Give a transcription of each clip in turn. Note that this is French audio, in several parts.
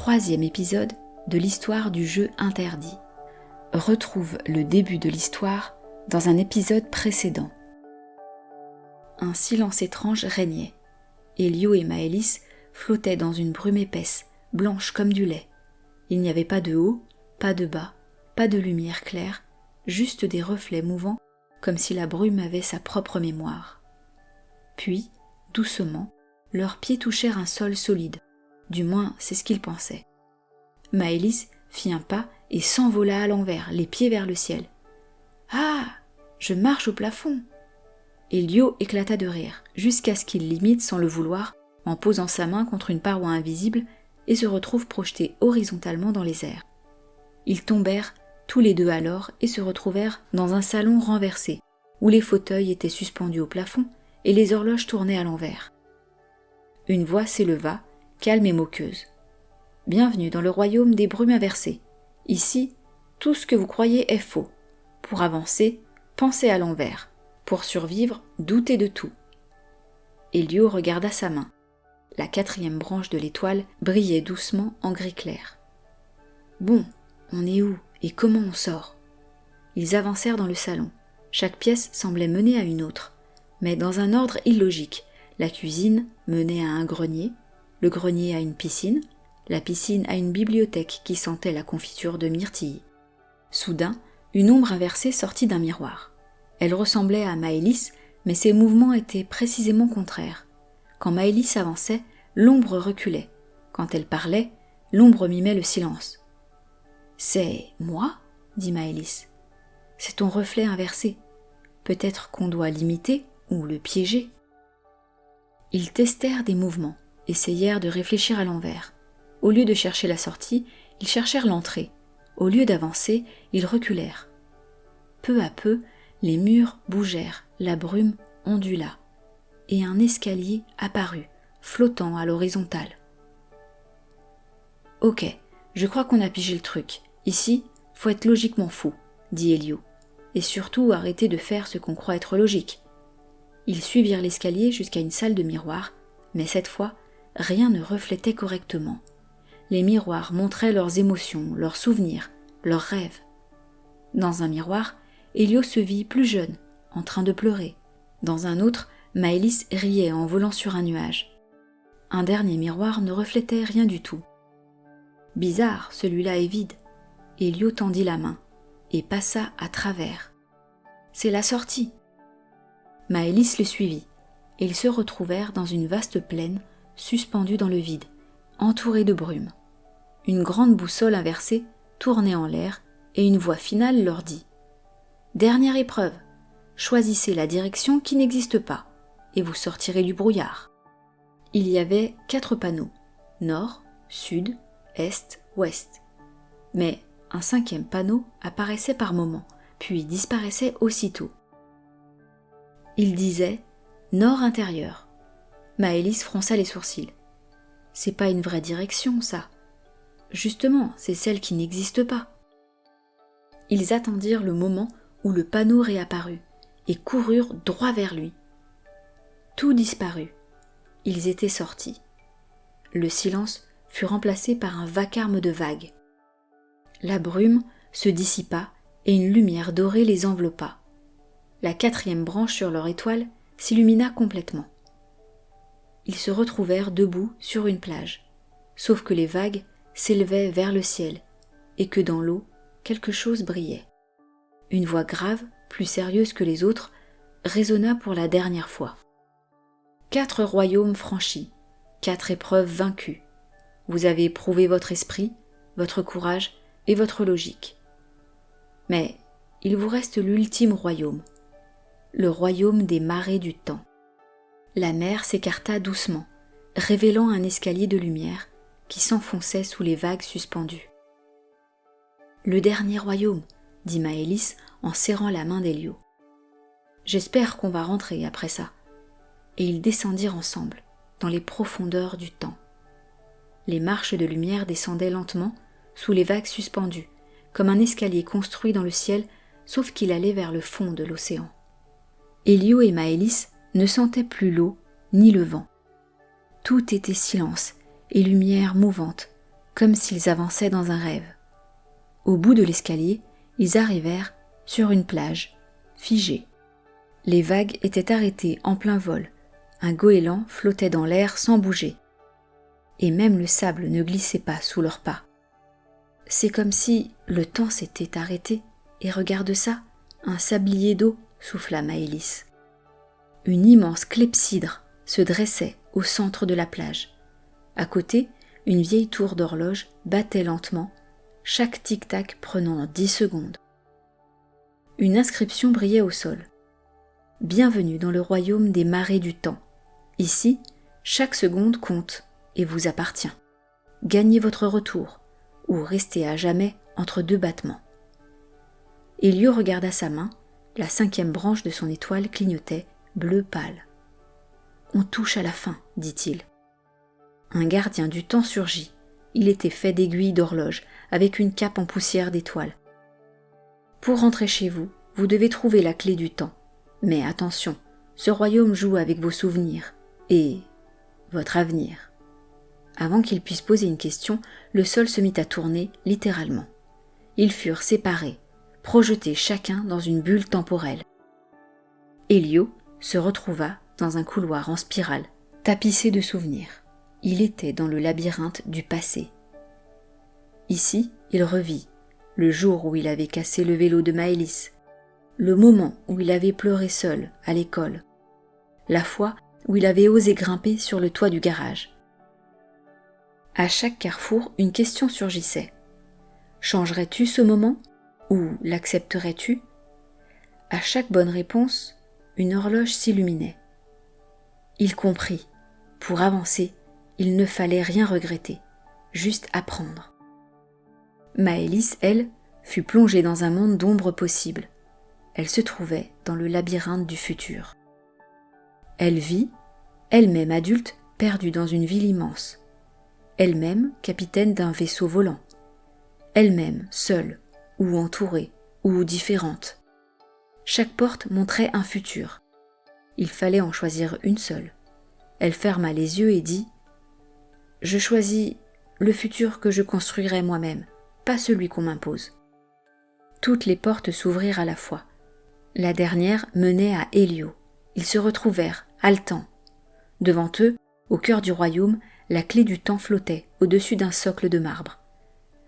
3e épisode de l'histoire du jeu interdit. Retrouve le début de l'histoire dans un épisode précédent. Un silence étrange régnait. Elio et Maëlys flottaient dans une brume épaisse, blanche comme du lait. Il n'y avait pas de haut, pas de bas, pas de lumière claire, juste des reflets mouvants comme si la brume avait sa propre mémoire. Puis, doucement, leurs pieds touchèrent un sol solide. Du moins, c'est ce qu'ils pensaient. Maëlys fit un pas et s'envola à l'envers, les pieds vers le ciel. « Ah, je marche au plafond !» Elio éclata de rire, jusqu'à ce qu'il l'imite sans le vouloir, en posant sa main contre une paroi invisible et se retrouve projeté horizontalement dans les airs. Ils tombèrent tous les deux alors et se retrouvèrent dans un salon renversé, où les fauteuils étaient suspendus au plafond et les horloges tournaient à l'envers. Une voix s'éleva, calme et moqueuse. « Bienvenue dans le royaume des brumes inversées. Ici, tout ce que vous croyez est faux. Pour avancer, pensez à l'envers. Pour survivre, doutez de tout. » Elio regarda sa main. La 4e branche de l'étoile brillait doucement en gris clair. « Bon, on est où et comment on sort ?» Ils avancèrent dans le salon. Chaque pièce semblait mener à une autre, mais dans un ordre illogique. La cuisine menait à un grenier, le grenier à une piscine, la piscine à une bibliothèque qui sentait la confiture de myrtille. Soudain, une ombre inversée sortit d'un miroir. Elle ressemblait à Maëlys, mais ses mouvements étaient précisément contraires. Quand Maëlys avançait, l'ombre reculait. Quand elle parlait, l'ombre mimait le silence. « C'est moi ?» dit Maëlys. « C'est ton reflet inversé. Peut-être qu'on doit l'imiter ou le piéger. » Ils testèrent des mouvements, essayèrent de réfléchir à l'envers. Au lieu de chercher la sortie, ils cherchèrent l'entrée. Au lieu d'avancer, ils reculèrent. Peu à peu, les murs bougèrent, la brume ondula, et un escalier apparut, flottant à l'horizontale. « Ok, je crois qu'on a pigé le truc. Ici, faut être logiquement fou, » dit Elio. « Et surtout arrêter de faire ce qu'on croit être logique. » Ils suivirent l'escalier jusqu'à une salle de miroirs, mais cette fois, rien ne reflétait correctement. Les miroirs montraient leurs émotions, leurs souvenirs, leurs rêves. Dans un miroir, Elio se vit plus jeune, en train de pleurer. Dans un autre, Maëlys riait en volant sur un nuage. Un dernier miroir ne reflétait rien du tout. Bizarre, celui-là est vide. Elio tendit la main et passa à travers. C'est la sortie. Maëlys le suivit, et ils se retrouvèrent dans une vaste plaine, suspendue dans le vide, entourée de brume. Une grande boussole inversée tournait en l'air, et une voix finale leur dit « Dernière épreuve, choisissez la direction qui n'existe pas, et vous sortirez du brouillard. » Il y avait 4 panneaux, nord, sud, est, ouest. Mais un 5e panneau apparaissait par moments, puis disparaissait aussitôt. Il disait « Nord intérieur ». Maëlys fronça les sourcils. « C'est pas une vraie direction, ça. Justement, c'est celle qui n'existe pas. » Ils attendirent le moment où le panneau réapparut et coururent droit vers lui. Tout disparut. Ils étaient sortis. Le silence fut remplacé par un vacarme de vagues. La brume se dissipa et une lumière dorée les enveloppa. La 4e branche sur leur étoile s'illumina complètement. Ils se retrouvèrent debout sur une plage, sauf que les vagues s'élevaient vers le ciel et que dans l'eau, quelque chose brillait. Une voix grave, plus sérieuse que les autres, résonna pour la dernière fois. 4 royaumes franchis, 4 épreuves vaincues. Vous avez éprouvé votre esprit, votre courage et votre logique. Mais il vous reste l'ultime royaume, le royaume des marées du temps. La mer s'écarta doucement, révélant un escalier de lumière qui s'enfonçait sous les vagues suspendues. « Le dernier royaume, » dit Maëlys en serrant la main d'Elio. « J'espère qu'on va rentrer après ça. » Et ils descendirent ensemble, dans les profondeurs du temps. Les marches de lumière descendaient lentement, sous les vagues suspendues, comme un escalier construit dans le ciel, sauf qu'il allait vers le fond de l'océan. Elio et Maëlys ne sentaient plus l'eau ni le vent. Tout était silence et lumière mouvante, comme s'ils avançaient dans un rêve. Au bout de l'escalier, ils arrivèrent sur une plage, figée. Les vagues étaient arrêtées en plein vol, un goéland flottait dans l'air sans bouger. Et même le sable ne glissait pas sous leurs pas. C'est comme si le temps s'était arrêté, et regarde ça, un sablier d'eau, souffla Maëlys. Une immense clepsydre se dressait au centre de la plage. À côté, une vieille tour d'horloge battait lentement, chaque tic-tac prenant 10 secondes. Une inscription brillait au sol. Bienvenue dans le royaume des marées du temps. Ici, chaque seconde compte et vous appartient. Gagnez votre retour ou restez à jamais entre 2 battements. Elio regarda sa main, la 5e branche de son étoile clignotait, bleu pâle. On touche à la fin, dit-il. Un gardien du temps surgit. Il était fait d'aiguilles d'horloge, avec une cape en poussière d'étoiles. Pour rentrer chez vous, vous devez trouver la clé du temps. Mais attention, ce royaume joue avec vos souvenirs et votre avenir. Avant qu'il puisse poser une question, le sol se mit à tourner, littéralement. Ils furent séparés, projetés chacun dans une bulle temporelle. Elio se retrouva dans un couloir en spirale, tapissé de souvenirs. Il était dans le labyrinthe du passé. Ici, il revit le jour où il avait cassé le vélo de Maëlys, le moment où il avait pleuré seul à l'école, la fois où il avait osé grimper sur le toit du garage. À chaque carrefour, une question surgissait. Changerais-tu ce moment ou l'accepterais-tu ? À chaque bonne réponse, une horloge s'illuminait. Il comprit. Pour avancer, il ne fallait rien regretter, juste apprendre. Maëlys, elle, fut plongée dans un monde d'ombres possibles. Elle se trouvait dans le labyrinthe du futur. Elle vit, elle-même adulte, perdue dans une ville immense. Elle-même capitaine d'un vaisseau volant. Elle-même seule, ou entourée, ou différente. Chaque porte montrait un futur. Il fallait en choisir une seule. Elle ferma les yeux et dit « Je choisis le futur que je construirai moi-même, pas celui qu'on m'impose. » Toutes les portes s'ouvrirent à la fois. La dernière menait à Elio. Ils se retrouvèrent, haletants. Devant eux, au cœur du royaume, la clé du temps flottait au-dessus d'un socle de marbre.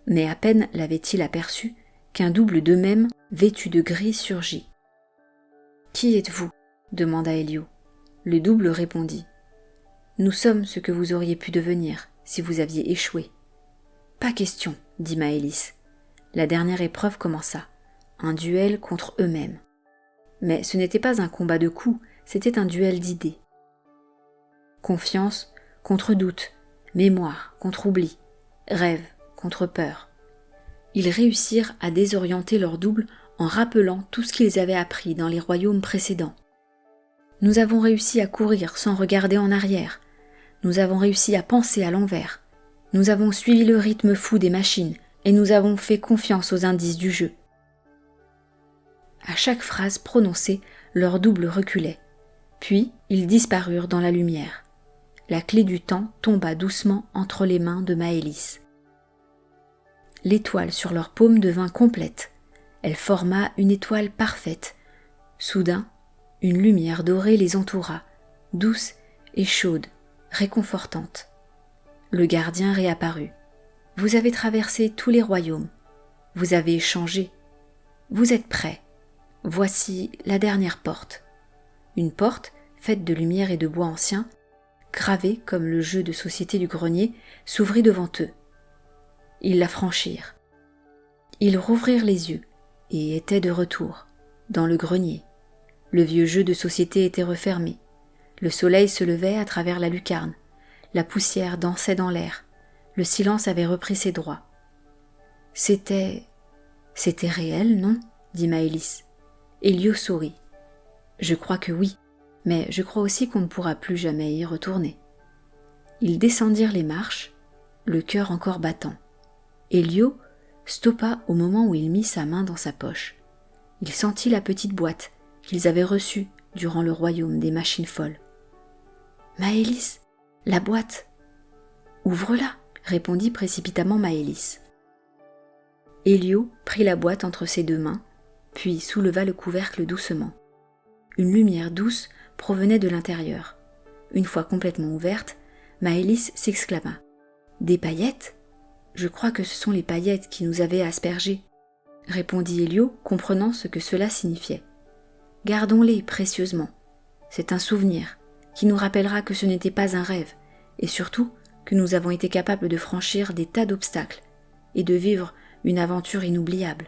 Mais à peine l'avait-il aperçu qu'un double d'eux-mêmes, vêtu de gris, surgit. « Qui êtes-vous » demanda Elio. Le double répondit. « Nous sommes ce que vous auriez pu devenir si vous aviez échoué. »« Pas question, » dit Maëlys. La dernière épreuve commença, un duel contre eux-mêmes. Mais ce n'était pas un combat de coups, c'était un duel d'idées. Confiance contre doute, mémoire contre oubli, rêve contre peur. Ils réussirent à désorienter leur double en rappelant tout ce qu'ils avaient appris dans les royaumes précédents. Nous avons réussi à courir sans regarder en arrière. Nous avons réussi à penser à l'envers. Nous avons suivi le rythme fou des machines et nous avons fait confiance aux indices du jeu. À chaque phrase prononcée, leur double reculait. Puis, ils disparurent dans la lumière. La clé du temps tomba doucement entre les mains de Maëlys. L'étoile sur leur paume devint complète. Elle forma une étoile parfaite. Soudain, une lumière dorée les entoura, douce et chaude, réconfortante. Le gardien réapparut. « Vous avez traversé tous les royaumes. Vous avez changé. Vous êtes prêts. Voici la dernière porte. » Une porte, faite de lumière et de bois ancien, gravée comme le jeu de société du grenier, s'ouvrit devant eux. Ils la franchirent. Ils rouvrirent les yeux et étaient de retour, dans le grenier. Le vieux jeu de société était refermé. Le soleil se levait à travers la lucarne. La poussière dansait dans l'air. Le silence avait repris ses droits. « C'était réel, non ?» dit Maëlys. Elio sourit. « Je crois que oui, mais je crois aussi qu'on ne pourra plus jamais y retourner. » Ils descendirent les marches, le cœur encore battant. Elio stoppa au moment où il mit sa main dans sa poche. Il sentit la petite boîte qu'ils avaient reçue durant le royaume des machines folles. « Maëlys, la boîte !»« Ouvre-la !» répondit précipitamment Maëlys. Elio prit la boîte entre ses deux mains, puis souleva le couvercle doucement. Une lumière douce provenait de l'intérieur. Une fois complètement ouverte, Maëlys s'exclama. « Des paillettes ? Je crois que ce sont les paillettes qui nous avaient aspergés, » répondit Elio, comprenant ce que cela signifiait. « Gardons-les précieusement. C'est un souvenir qui nous rappellera que ce n'était pas un rêve, et surtout que nous avons été capables de franchir des tas d'obstacles et de vivre une aventure inoubliable. »